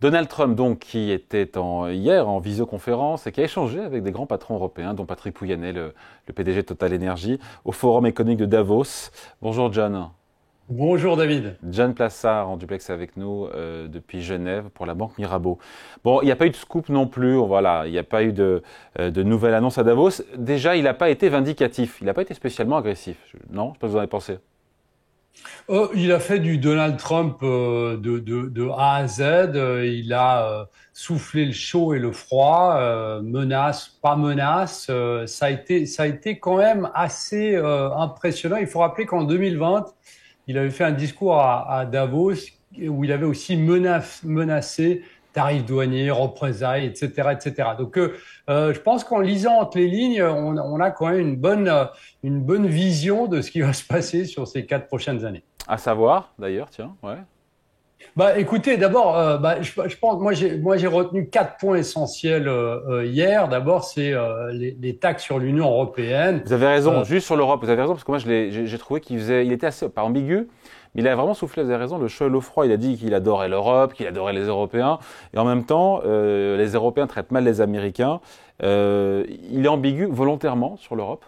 Donald Trump, donc, qui était hier en visioconférence et qui a échangé avec des grands patrons européens, dont Patrick Pouyanné, le PDG de Total Energy, au Forum économique de Davos. Bonjour John. Bonjour David. John Plassard en duplex avec nous depuis Genève pour la Banque Mirabeau. Bon, il n'y a pas eu de scoop non plus, voilà, il n'y a pas eu de nouvelle annonce à Davos. Déjà, il n'a pas été vindicatif, il n'a pas été spécialement agressif. Non, je ne sais pas ce que vous en avez pensé. Il a fait du Donald Trump de A à Z. Il a soufflé le chaud et le froid, menace, pas menace. Ça a été quand même assez impressionnant. Il faut rappeler qu'en 2020, il avait fait un discours à Davos où il avait aussi menacé tarifs douaniers, représailles, etc., etc. Donc, je pense qu'en lisant entre les lignes, on a quand même une bonne vision de ce qui va se passer sur ces 4 prochaines années. À savoir, d'ailleurs, tiens, ouais. Bah, écoutez, d'abord, je pense, moi j'ai retenu 4 points essentiels hier. D'abord, c'est les taxes sur l'Union européenne. Vous avez raison, Euh, juste sur l'Europe, vous avez raison, parce que moi j'ai trouvé il était assez, pas ambigu, mais il a vraiment soufflé, vous avez raison, le chaud et l'eau froid. Il a dit qu'il adorait l'Europe, qu'il adorait les Européens, et en même temps, les Européens traitent mal les Américains. Il est ambigu volontairement sur l'Europe.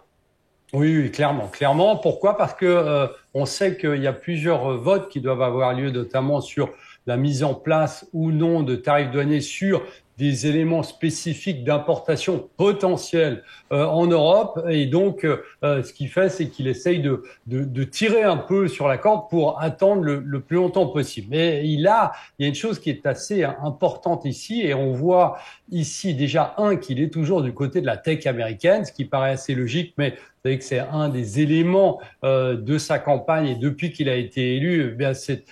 oui, oui, clairement, clairement. Pourquoi? Parce que on sait qu'il y a plusieurs votes qui doivent avoir lieu, notamment sur la mise en place ou non de tarifs douaniers sur des éléments spécifiques d'importation potentielle en Europe. Et donc, ce qu'il fait, c'est qu'il essaye de tirer un peu sur la corde pour attendre le plus longtemps possible. Mais il y a une chose qui est assez importante ici, et on voit ici déjà, qu'il est toujours du côté de la tech américaine, ce qui paraît assez logique, mais vous savez que c'est un des éléments de sa campagne, et depuis qu'il a été élu, eh bien c'est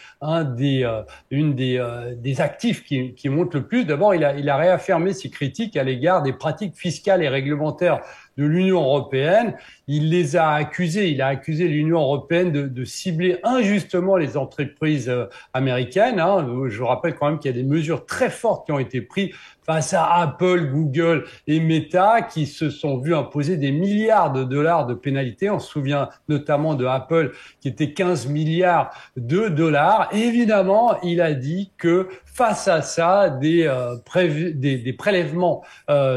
une des actifs qui monte le plus. D'abord, il a réaffirmé ses critiques à l'égard des pratiques fiscales et réglementaires de l'Union européenne. Il a accusé l'Union européenne de cibler injustement les entreprises américaines. Hein. Je vous rappelle quand même qu'il y a des mesures très fortes qui ont été prises face à Apple, Google et Meta, qui se sont vus imposer des milliards de dollars de pénalités. On se souvient notamment de Apple, qui était 15 milliards de dollars. Et évidemment, il a dit que face à ça, des prélèvements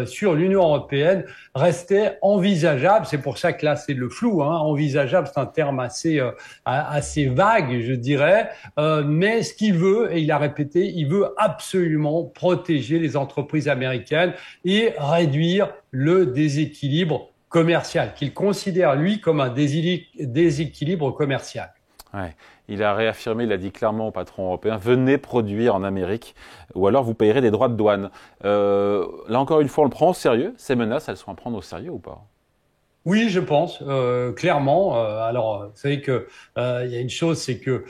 sur l'Union européenne restaient envisageables. C'est pour ça que là, c'est le flou. Hein. Envisageable, c'est un terme assez vague, je dirais. Mais ce qu'il veut, et il a répété, il veut absolument protéger les entreprises américaines et réduire le déséquilibre commercial, qu'il considère, lui, comme un déséquilibre commercial. Ouais. Il a réaffirmé, il a dit clairement aux patrons européens, venez produire en Amérique, ou alors vous payerez des droits de douane. Là encore une fois, on le prend au sérieux. Ces menaces, elles sont à prendre au sérieux ou pas? Oui, je pense clairement. Alors, vous savez que il y a une chose, c'est que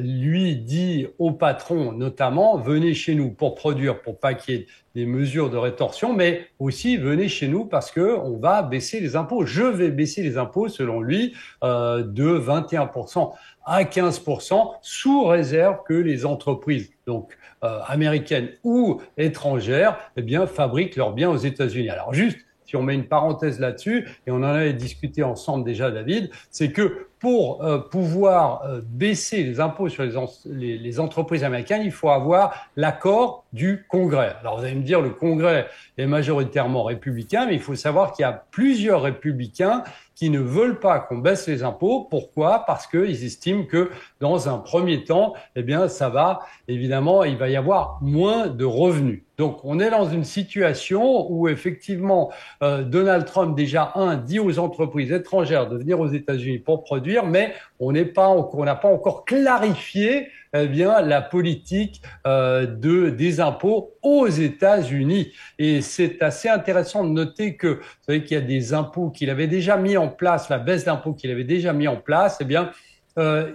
lui dit au patron, notamment, venez chez nous pour produire, pour pas qu'il y ait des mesures de rétorsion, mais aussi venez chez nous parce que on va baisser les impôts. Je vais baisser les impôts, selon lui, de 21% à 15%, sous réserve que les entreprises, donc américaines ou étrangères, eh bien, fabriquent leurs biens aux États-Unis. Alors, juste si on met une parenthèse là-dessus, et on en avait discuté ensemble déjà, David, c'est que pour pouvoir baisser les impôts sur les entreprises américaines, il faut avoir l'accord du Congrès. Alors vous allez me dire, le Congrès est majoritairement républicain, mais il faut savoir qu'il y a plusieurs républicains qui ne veulent pas qu'on baisse les impôts. Pourquoi? Parce qu'ils estiment que dans un premier temps, eh bien, ça va, évidemment, il va y avoir moins de revenus. Donc, on est dans une situation où, effectivement, Donald Trump, déjà, dit aux entreprises étrangères de venir aux États-Unis pour produire, mais on n'a pas encore clarifié, eh bien, la politique des impôts aux États-Unis. Et c'est assez intéressant de noter que, vous savez qu'il y a des impôts qu'il avait déjà mis en place, la baisse d'impôts qu'il avait déjà mis en place, eh bien,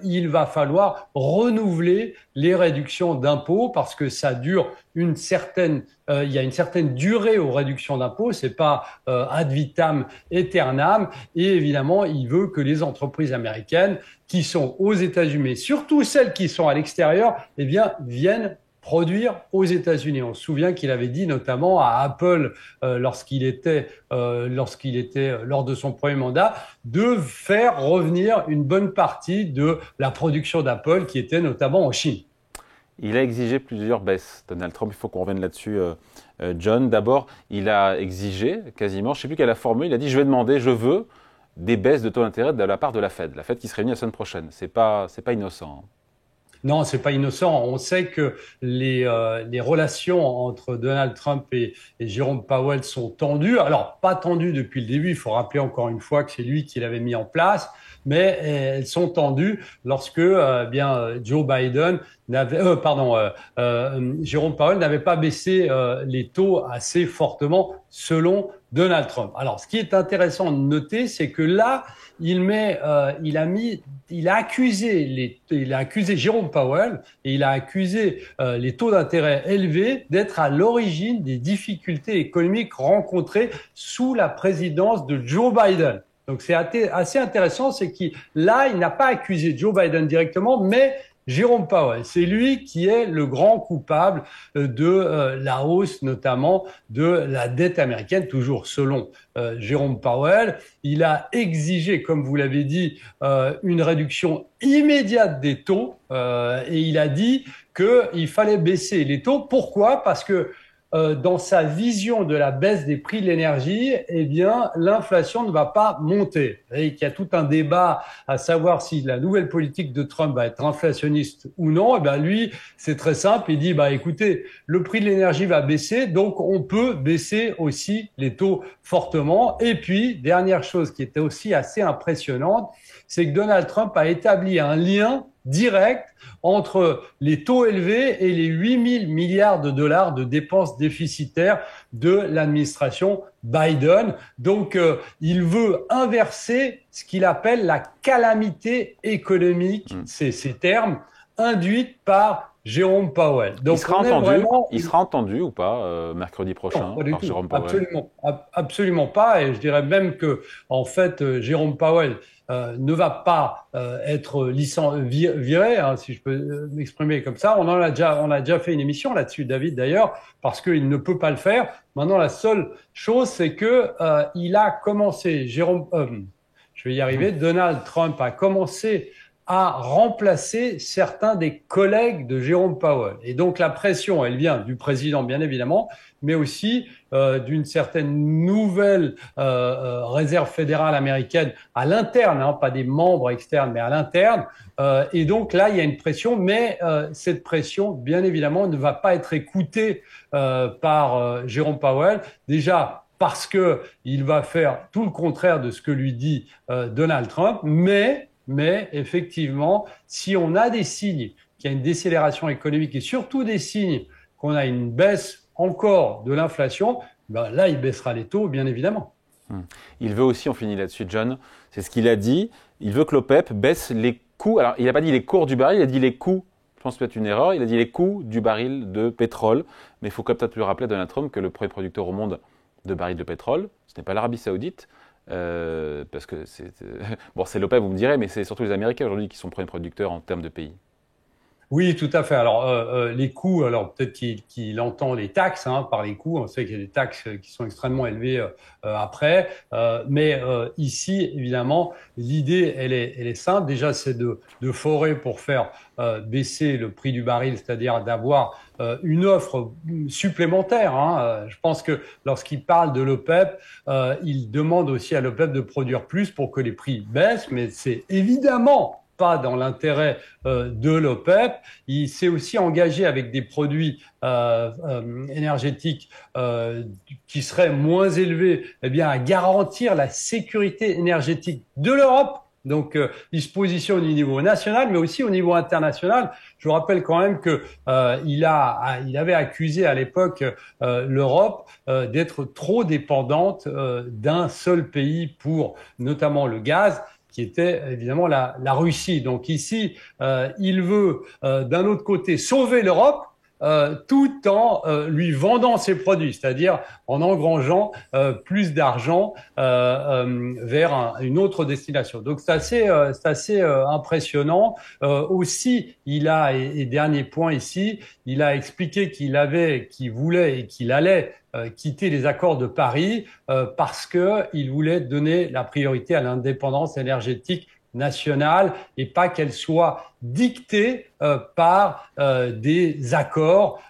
il va falloir renouveler les réductions d'impôts parce que ça dure il y a une certaine durée aux réductions d'impôts, c'est pas ad vitam aeternam, et évidemment, il veut que les entreprises américaines qui sont aux États-Unis, mais surtout celles qui sont à l'extérieur, eh bien, viennent produire aux États-Unis. On se souvient qu'il avait dit notamment à Apple lorsqu'il était lors de son premier mandat de faire revenir une bonne partie de la production d'Apple qui était notamment en Chine. Il a exigé plusieurs baisses, Donald Trump. Il faut qu'on revienne là-dessus, John. D'abord, il a exigé quasiment, je ne sais plus quelle est la formule, il a dit je vais demander, je veux des baisses de taux d'intérêt de la part de la Fed qui se réunit la semaine prochaine. C'est pas innocent. Non, c'est pas innocent. On sait que les relations entre Donald Trump et Jérôme Powell sont tendues. Alors, pas tendues depuis le début. Il faut rappeler encore une fois que c'est lui qui l'avait mis en place. Mais elles sont tendues lorsque Joe Biden Jérôme Powell n'avait pas baissé les taux assez fortement selon Donald Trump. Alors, ce qui est intéressant de noter, c'est que là, il a accusé Jérôme Powell et il a accusé les taux d'intérêt élevés d'être à l'origine des difficultés économiques rencontrées sous la présidence de Joe Biden. Donc c'est assez intéressant, c'est qu'il n'a pas accusé Joe Biden directement, mais Jérôme Powell. C'est lui qui est le grand coupable de la hausse notamment de la dette américaine, toujours selon Jérôme Powell. Il a exigé, comme vous l'avez dit, une réduction immédiate des taux et il a dit qu'il fallait baisser les taux. Pourquoi ? Parce que dans sa vision de la baisse des prix de l'énergie, eh bien, l'inflation ne va pas monter. Et qu'il y a tout un débat à savoir si la nouvelle politique de Trump va être inflationniste ou non. Eh bien, lui, c'est très simple. Il dit, écoutez, le prix de l'énergie va baisser, donc on peut baisser aussi les taux fortement. Et puis, dernière chose qui était aussi assez impressionnante, c'est que Donald Trump a établi un lien direct entre les taux élevés et les 8 000 milliards de dollars de dépenses déficitaires de l'administration Biden. Donc, il veut inverser ce qu'il appelle la calamité économique, c'est ces termes, induite par Jérôme Powell. Donc, il sera entendu ou pas mercredi prochain par Jérôme Powell? Absolument pas. Et je dirais même que, en fait, Jérôme Powell ne va pas être viré, si je peux m'exprimer comme ça. On a déjà fait une émission là-dessus, David, d'ailleurs, parce qu'il ne peut pas le faire. Maintenant, la seule chose, c'est que il a commencé, Donald Trump a commencé à remplacer certains des collègues de Jérôme Powell. Et donc la pression, elle vient du président, bien évidemment, mais aussi d'une certaine nouvelle réserve fédérale américaine à l'interne, pas des membres externes, mais à l'interne. Et donc là, il y a une pression, mais cette pression, bien évidemment, ne va pas être écoutée par Jérôme Powell. Déjà, parce que il va faire tout le contraire de ce que lui dit Donald Trump, mais effectivement, si on a des signes qu'il y a une décélération économique et surtout des signes qu'on a une baisse encore de l'inflation, là, il baissera les taux, bien évidemment. Il veut aussi, on finit là-dessus, John, c'est ce qu'il a dit, il veut que l'OPEP baisse les coûts. Alors, il n'a pas dit les cours du baril, il a dit les coûts. Je pense peut-être une erreur. Il a dit les coûts du baril de pétrole. Mais il faut peut-être lui rappeler, Donald Trump, que le premier producteur au monde de barils de pétrole, ce n'est pas l'Arabie Saoudite. Parce que c'est l'OPEP, vous me direz, mais c'est surtout les Américains aujourd'hui qui sont premiers producteurs en termes de pays. Oui, tout à fait. Alors, les coûts, alors peut-être qu'il entend les taxes par les coûts. On sait qu'il y a des taxes qui sont extrêmement élevées après. Mais ici, évidemment, l'idée, elle est simple. Déjà, c'est de forer pour faire baisser le prix du baril, c'est-à-dire d'avoir une offre supplémentaire. Je pense que lorsqu'il parle de l'OPEP, il demande aussi à l'OPEP de produire plus pour que les prix baissent. Mais c'est évidemment pas dans l'intérêt de l'OPEP. Il s'est aussi engagé avec des produits énergétiques qui seraient moins élevés, à garantir la sécurité énergétique de l'Europe. Donc, il se positionne au niveau national, mais aussi au niveau international. Je vous rappelle quand même que il avait accusé à l'époque l'Europe d'être trop dépendante d'un seul pays pour notamment le gaz, qui était évidemment la Russie. Donc ici, il veut d'un autre côté sauver l'Europe tout en lui vendant ses produits, c'est-à-dire en engrangeant plus d'argent vers une autre destination. Donc c'est assez impressionnant. Aussi, et dernier point ici, il a expliqué qu'il voulait et qu'il allait quitter les accords de Paris parce que il voulait donner la priorité à l'indépendance énergétique nationale et pas qu'elle soit dictée par des accords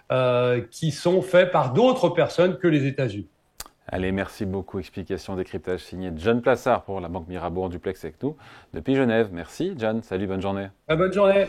qui sont faits par d'autres personnes que les États-Unis. Allez, merci beaucoup. Explication, décryptage signé John Plassard pour la Banque Mirabeau en duplex avec nous depuis Genève. Merci John, salut, bonne journée. Bonne journée.